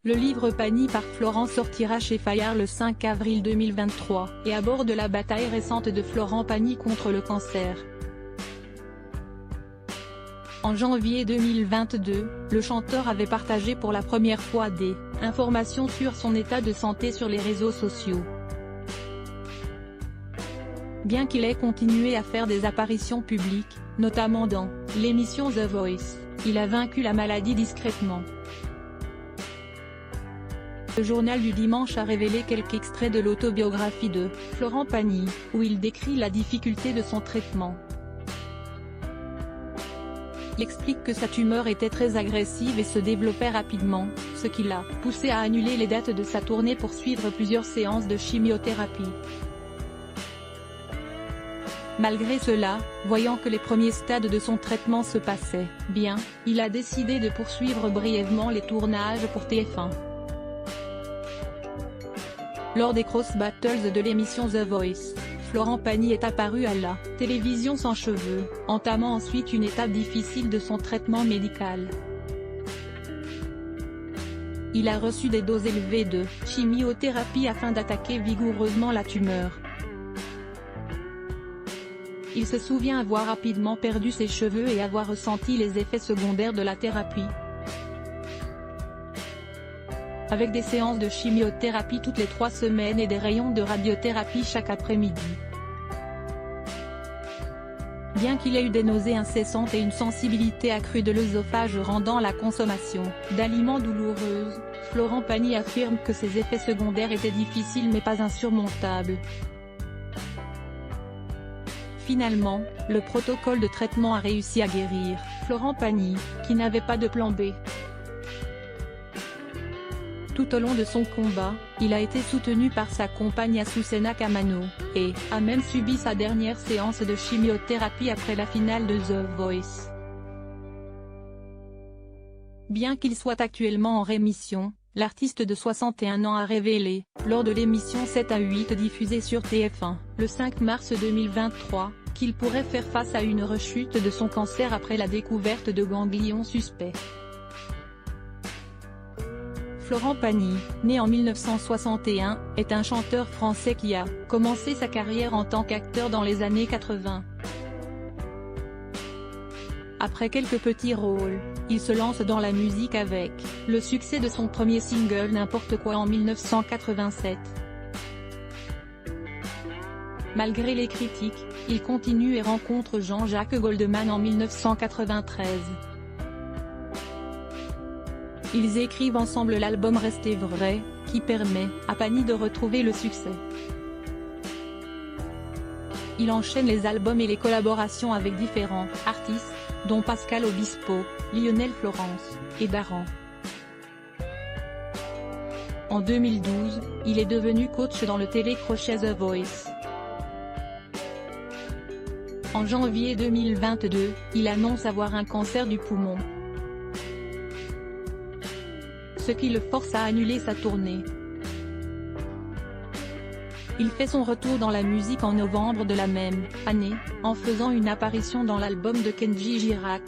Le livre Panique par Florent sortira chez Fayard le 5 avril 2023, et aborde la bataille récente de Florent Pagny contre le cancer. En janvier 2022, le chanteur avait partagé pour la première fois des informations sur son état de santé sur les réseaux sociaux. Bien qu'il ait continué à faire des apparitions publiques, notamment dans l'émission The Voice, il a vaincu la maladie discrètement. Le journal du dimanche a révélé quelques extraits de l'autobiographie de Florent Pagny, où il décrit la difficulté de son traitement. Il explique que sa tumeur était très agressive et se développait rapidement, ce qui l'a poussé à annuler les dates de sa tournée pour suivre plusieurs séances de chimiothérapie. Malgré cela, voyant que les premiers stades de son traitement se passaient bien, il a décidé de poursuivre brièvement les tournages pour TF1. Lors des cross battles de l'émission The Voice, Florent Pagny est apparu à la télévision sans cheveux, entamant ensuite une étape difficile de son traitement médical. Il a reçu des doses élevées de chimiothérapie afin d'attaquer vigoureusement la tumeur. Il se souvient avoir rapidement perdu ses cheveux et avoir ressenti les effets secondaires de la thérapie. Avec des séances de chimiothérapie toutes les 3 semaines et des rayons de radiothérapie chaque après-midi. Bien qu'il ait eu des nausées incessantes et une sensibilité accrue de l'œsophage rendant la consommation d'aliments douloureuse, Florent Pagny affirme que ces effets secondaires étaient difficiles mais pas insurmontables. Finalement, le protocole de traitement a réussi à guérir Florent Pagny, qui n'avait pas de plan B. Tout au long de son combat, il a été soutenu par sa compagne Azucena Kamano, et a même subi sa dernière séance de chimiothérapie après la finale de The Voice. Bien qu'il soit actuellement en rémission, l'artiste de 61 ans a révélé, lors de l'émission 7 à 8 diffusée sur TF1, le 5 mars 2023, qu'il pourrait faire face à une rechute de son cancer après la découverte de ganglions suspects. Florent Pagny, né en 1961, est un chanteur français qui a commencé sa carrière en tant qu'acteur dans les années 80. Après quelques petits rôles, il se lance dans la musique avec le succès de son premier single N'importe quoi en 1987. Malgré les critiques, il continue et rencontre Jean-Jacques Goldman en 1993. Ils écrivent ensemble l'album Rester vrai, qui permet à Pagny de retrouver le succès. Il enchaîne les albums et les collaborations avec différents artistes, dont Pascal Obispo, Lionel Florence, et Daran. En 2012, il est devenu coach dans le télécrochet The Voice. En janvier 2022, il annonce avoir un cancer du poumon, ce qui le force à annuler sa tournée. Il fait son retour dans la musique en novembre de la même année, en faisant une apparition dans l'album de Kenji Girac.